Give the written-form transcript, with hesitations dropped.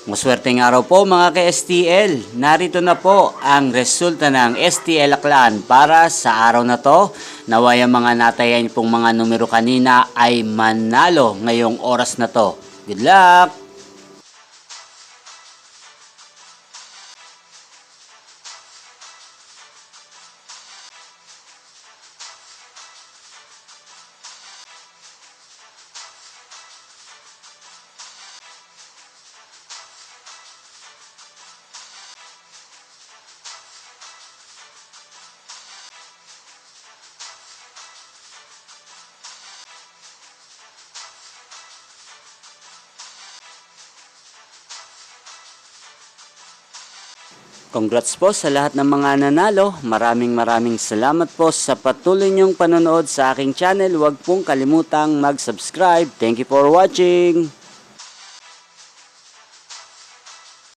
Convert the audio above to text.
Maswerteng araw po mga ka-STL. Narito na po ang resulta ng STL Aklan para sa araw na to. Naway ang mga natayan pong mga numero kanina ay manalo ngayong oras na to. Good luck! Congrats po sa lahat ng mga nanalo. Maraming salamat po sa patuloy niyong panonood sa aking channel. Huwag pong kalimutang mag-subscribe. Thank you for watching.